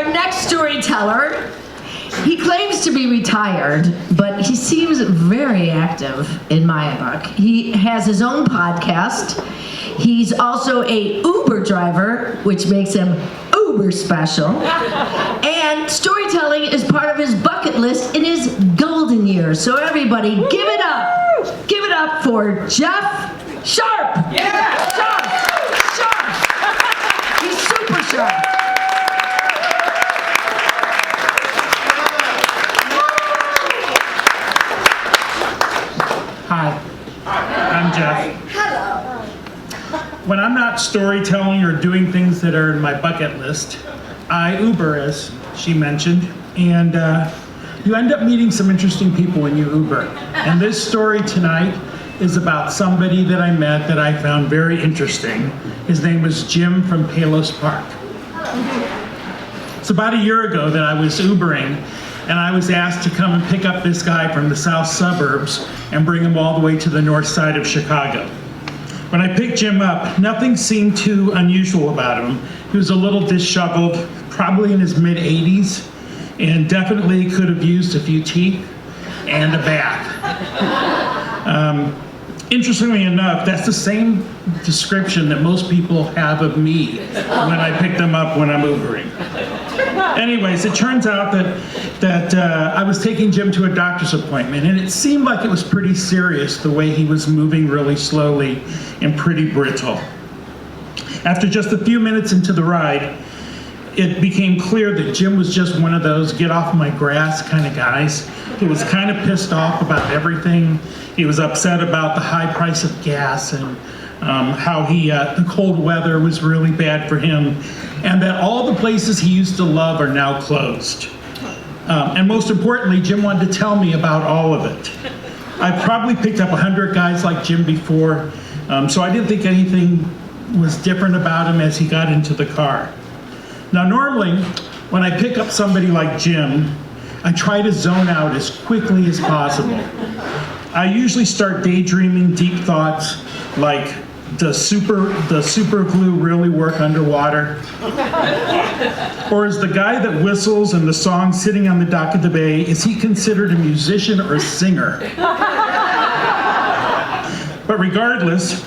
our next storyteller, he claims to be retired, but he seems very active in my book. He has his own podcast. He's also a Uber driver, which makes him uber special. And storytelling is part of his bucket list in his golden years. So everybody, give it up. Give it up for Jeff Scharf. Yeah! Scharf. He's super sharp. Hi, I'm Jeff. Hello. When I'm not storytelling or doing things that are in my bucket list, I Uber, as she mentioned, and you end up meeting some interesting people when you Uber. And this story tonight is about somebody that I met that I found very interesting. His name was Jim from Palos Park. It's about a year ago that I was Ubering, and I was asked to come and pick up this guy from the south suburbs and bring him all the way to the north side of Chicago. When I picked Jim up, nothing seemed too unusual about him. He was a little disheveled, probably in his mid-80s, and definitely could have used a few teeth and a bath. Interestingly enough, that's the same description that most people have of me when I pick them up when I'm Ubering. Anyways, it turns out that I was taking Jim to a doctor's appointment, and it seemed like it was pretty serious the way he was moving really slowly and pretty brittle. After just a few minutes into the ride, it became clear that Jim was just one of those get off my grass kind of guys. He was kind of pissed off about everything. He was upset about the high price of gas and how the cold weather was really bad for him, and that all the places he used to love are now closed. And most importantly, Jim wanted to tell me about all of it. I've probably picked up 100 guys like Jim before, so I didn't think anything was different about him as he got into the car. Now normally, when I pick up somebody like Jim, I try to zone out as quickly as possible. I usually start daydreaming deep thoughts like, does super glue really work underwater? Or is the guy that whistles and the song Sitting on the Dock of the Bay, is he considered a musician or a singer? But regardless,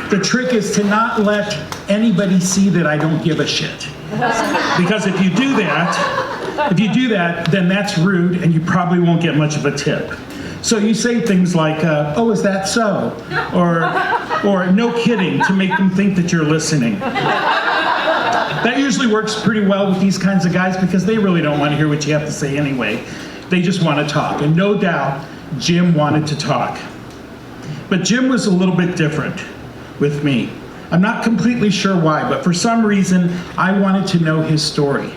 the trick is to not let anybody see that I don't give a shit. Because if you do that, then that's rude and you probably won't get much of a tip. So you say things like, oh, is that so? Or no kidding, to make them think that you're listening. That usually works pretty well with these kinds of guys because they really don't want to hear what you have to say anyway. They just want to talk. And no doubt, Jim wanted to talk. But Jim was a little bit different with me. I'm not completely sure why, but for some reason, I wanted to know his story.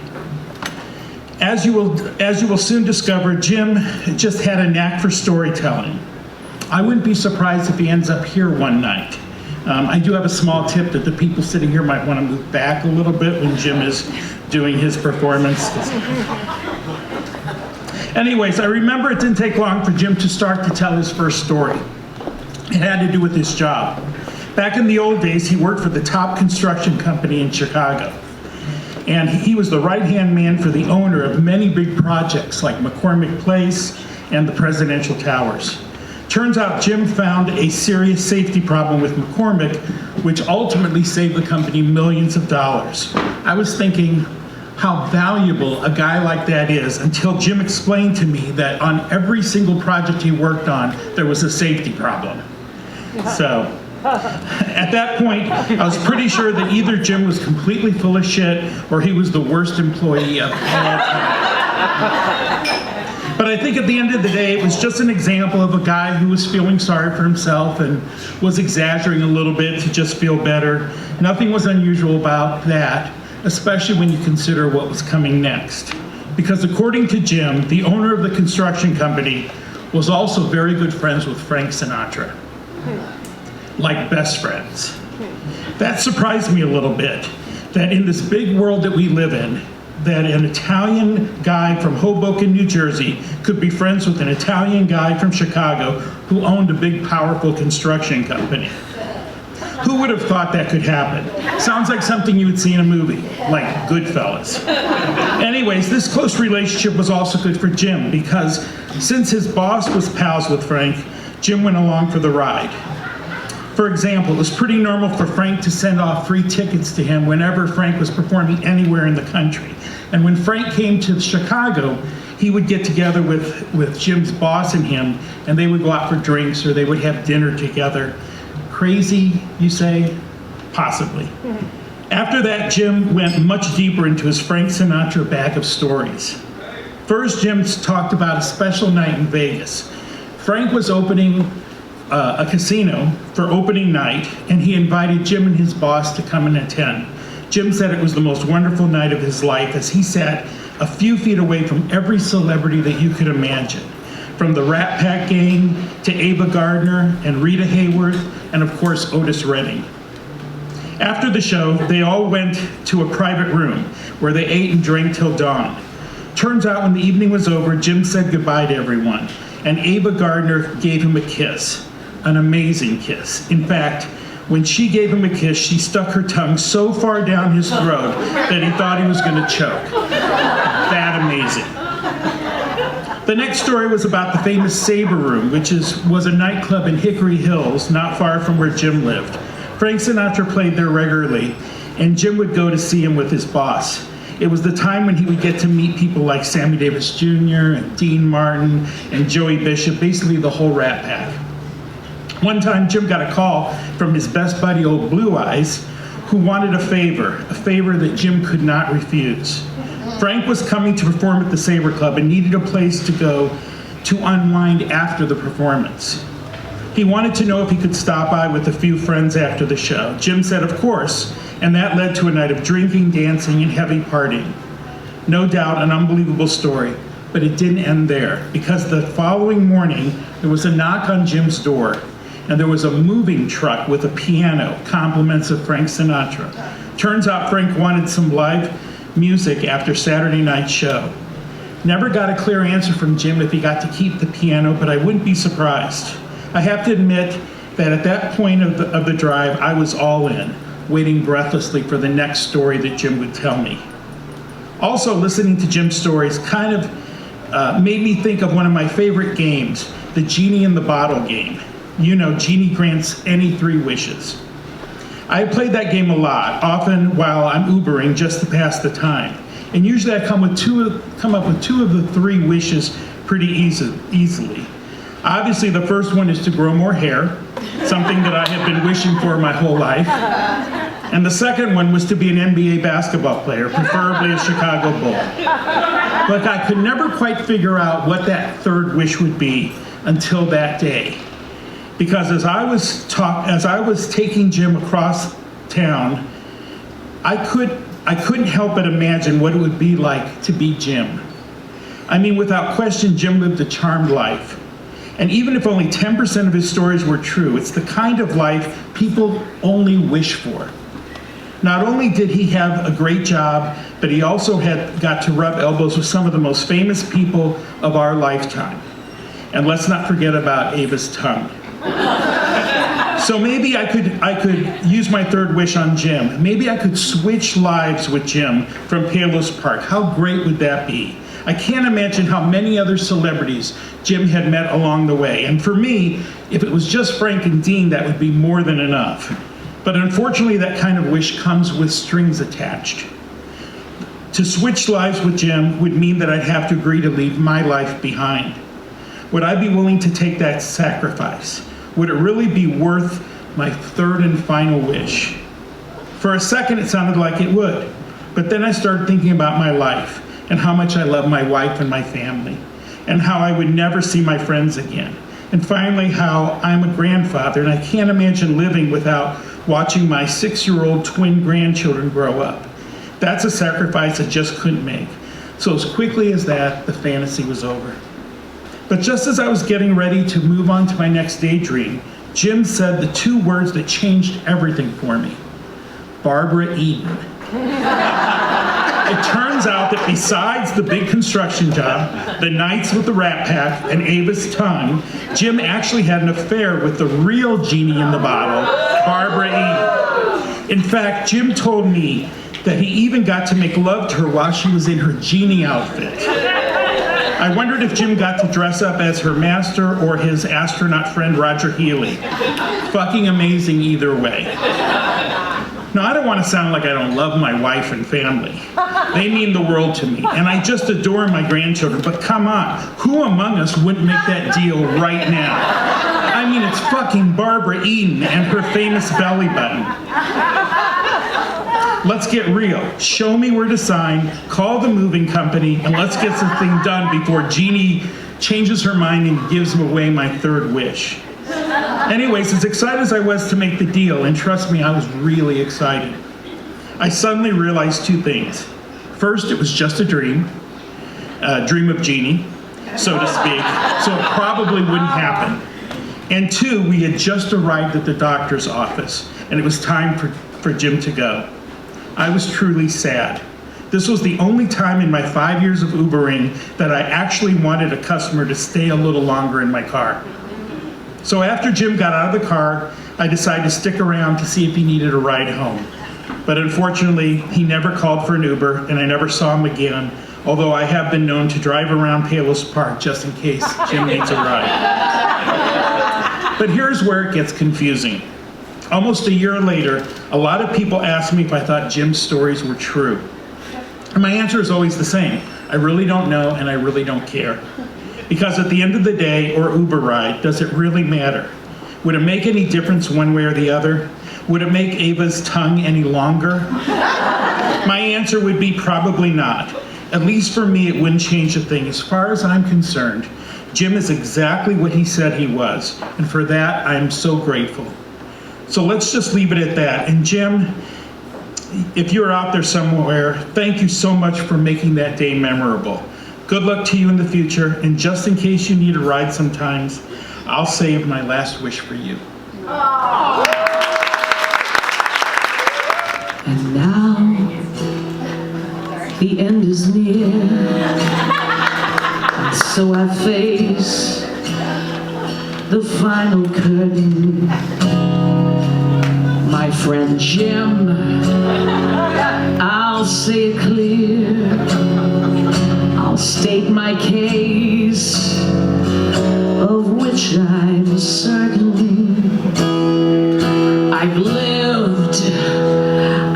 As you will soon discover, Jim just had a knack for storytelling. I wouldn't be surprised if he ends up here one night. I do have a small tip that the people sitting here might want to move back a little bit when Jim is doing his performance. Anyways, I remember it didn't take long for Jim to start to tell his first story. It had to do with his job. Back in the old days, he worked for the top construction company in Chicago. And he was the right-hand man for the owner of many big projects like McCormick Place and the Presidential Towers. Turns out Jim found a serious safety problem with McCormick, which ultimately saved the company millions of dollars. I was thinking how valuable a guy like that is until Jim explained to me that on every single project he worked on, there was a safety problem. So, at that point, I was pretty sure that either Jim was completely full of shit or he was the worst employee of all time. But I think at the end of the day, it was just an example of a guy who was feeling sorry for himself and was exaggerating a little bit to just feel better. Nothing was unusual about that, especially when you consider what was coming next. Because according to Jim, the owner of the construction company was also very good friends with Frank Sinatra. Like best friends. That surprised me a little bit, that in this big world that we live in, that an Italian guy from Hoboken, New Jersey could be friends with an Italian guy from Chicago who owned a big, powerful construction company. Who would have thought that could happen? Sounds like something you would see in a movie, like Goodfellas. Anyways, this close relationship was also good for Jim because since his boss was pals with Frank, Jim went along for the ride. For example, it was pretty normal for Frank to send off free tickets to him whenever Frank was performing anywhere in the country. And when Frank came to Chicago, he would get together with Jim's boss and him, and they would go out for drinks or they would have dinner together. Crazy, you say? Possibly. After that, Jim went much deeper into his Frank Sinatra bag of stories. First, Jim talked about a special night in Vegas. Frank was opening a casino for opening night, and he invited Jim and his boss to come and attend. Jim said it was the most wonderful night of his life as he sat a few feet away from every celebrity that you could imagine, from the Rat Pack gang to Ava Gardner and Rita Hayworth, and of course Otis Redding. After the show, they all went to a private room where they ate and drank till dawn. Turns out when the evening was over, Jim said goodbye to everyone, and Ava Gardner gave him a kiss. An amazing kiss. In fact, when she gave him a kiss, she stuck her tongue so far down his throat that he thought he was going to choke. That amazing. The next story was about the famous Sabre Room, which was a nightclub in Hickory Hills, not far from where Jim lived. Frank Sinatra played there regularly, and Jim would go to see him with his boss. It was the time when he would get to meet people like Sammy Davis Jr. and Dean Martin and Joey Bishop, basically the whole Rat Pack. One time, Jim got a call from his best buddy, Old Blue Eyes, who wanted a favor that Jim could not refuse. Frank was coming to perform at the Sabre Club and needed a place to go to unwind after the performance. He wanted to know if he could stop by with a few friends after the show. Jim said, of course, and that led to a night of drinking, dancing, and heavy partying. No doubt an unbelievable story, but it didn't end there, because the following morning, there was a knock on Jim's door, and there was a moving truck with a piano, compliments of Frank Sinatra. Turns out Frank wanted some live music after Saturday night's show. Never got a clear answer from Jim if he got to keep the piano, but I wouldn't be surprised. I have to admit that at that point of the drive, I was all in, waiting breathlessly for the next story that Jim would tell me. Also, listening to Jim's stories kind of made me think of one of my favorite games, the Genie in the Bottle game. You know, Genie grants any 3 wishes. I played that game a lot, often while I'm Ubering just to pass the time. And usually I come up with 2 of the 3 wishes pretty easily. Obviously, the first one is to grow more hair, something that I have been wishing for my whole life. And the second one was to be an NBA basketball player, preferably a Chicago Bull. But I could never quite figure out what that third wish would be until that day. Because as I was taking Jim across town, I couldn't help but imagine what it would be like to be Jim. I mean, without question, Jim lived a charmed life. And even if only 10% of his stories were true, it's the kind of life people only wish for. Not only did he have a great job, but he also got to rub elbows with some of the most famous people of our lifetime. And let's not forget about Ava's tongue. So maybe I could use my third wish on Jim. Maybe I could switch lives with Jim from Palos Park. How great would that be? I can't imagine how many other celebrities Jim had met along the way. And for me, if it was just Frank and Dean, that would be more than enough. But unfortunately, that kind of wish comes with strings attached. To switch lives with Jim would mean that I'd have to agree to leave my life behind. Would I be willing to take that sacrifice? Would it really be worth my third and final wish? For a second, it sounded like it would. But then I started thinking about my life and how much I love my wife and my family, and how I would never see my friends again. And finally, how I'm a grandfather, and I can't imagine living without watching my 6-year-old twin grandchildren grow up. That's a sacrifice I just couldn't make. So as quickly as that, the fantasy was over. But just as I was getting ready to move on to my next daydream, Jim said the 2 words that changed everything for me. Barbara Eden. It turns out that besides the big construction job, the nights with the Rat Pack, and Ava's tongue, Jim actually had an affair with the real genie in the bottle, Barbara E. In fact, Jim told me that he even got to make love to her while she was in her genie outfit. I wondered if Jim got to dress up as her master or his astronaut friend Roger Healy. Fucking amazing either way. Now, I don't want to sound like I don't love my wife and family. They mean the world to me, and I just adore my grandchildren, but come on, who among us wouldn't make that deal right now? I mean, it's fucking Barbara Eden and her famous belly button. Let's get real. Show me where to sign, call the moving company, and let's get this thing done before Jeannie changes her mind and gives away my third wish. Anyways, as excited as I was to make the deal, and trust me, I was really excited, I suddenly realized two things. First, it was just a dream of Jeannie, so to speak, so it probably wouldn't happen. And two, we had just arrived at the doctor's office, and it was time for Jim to go. I was truly sad. This was the only time in my 5 years of Ubering that I actually wanted a customer to stay a little longer in my car. So after Jim got out of the car, I decided to stick around to see if he needed a ride home. But unfortunately, he never called for an Uber, and I never saw him again, although I have been known to drive around Palos Park just in case Jim needs a ride. But here's where it gets confusing. Almost a year later, a lot of people asked me if I thought Jim's stories were true. And my answer is always the same. I really don't know, and I really don't care. Because at the end of the day, or Uber ride, does it really matter? Would it make any difference one way or the other? Would it make Ava's tongue any longer? My answer would be probably not. At least for me, it wouldn't change a thing. As far as I'm concerned, Jim is exactly what he said he was. And for that, I am so grateful. So let's just leave it at that. And Jim, if you're out there somewhere, thank you so much for making that day memorable. Good luck to you in the future, and just in case you need a ride sometimes, I'll save my last wish for you. And now, the end is near, and so I face the final curtain. My friend Jim, I'll say it clear, I'll state my case, of which I'm certain. I've lived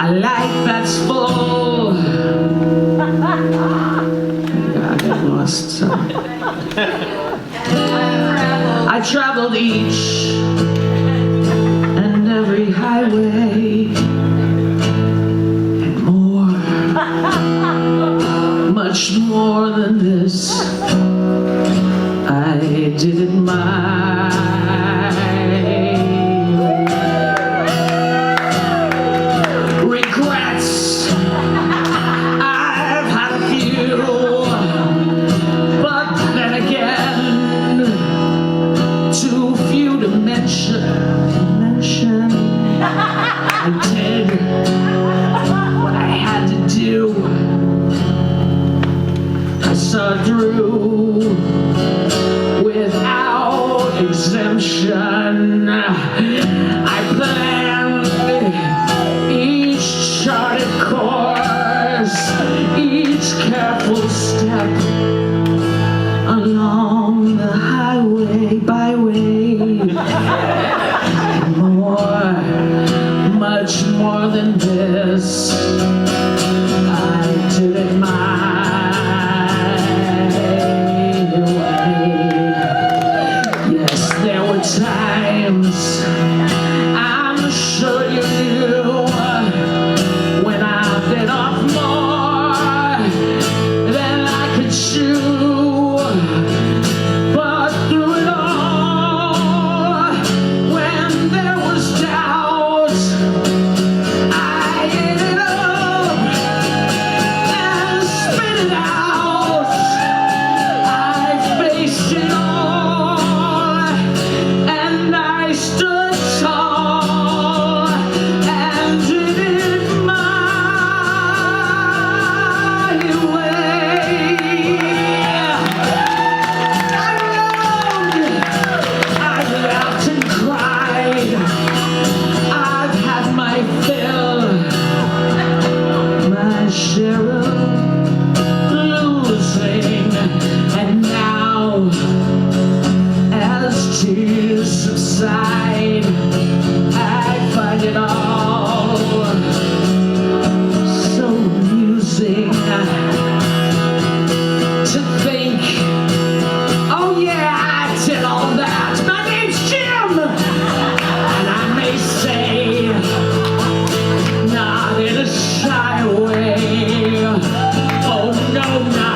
a life that's full. I got lost, sorry. I traveled each and every highway and more, much more than this. I did it my way. Regrets, I've had a few, but then again, too few to mention. I did what I had to do. I saw through without exemption. I planned each charted course, each careful step along the highway, byway. And more, much more than this, I did it my way. Yes, there were times, I'm sure you knew, when I bit off more than I could chew. no, no.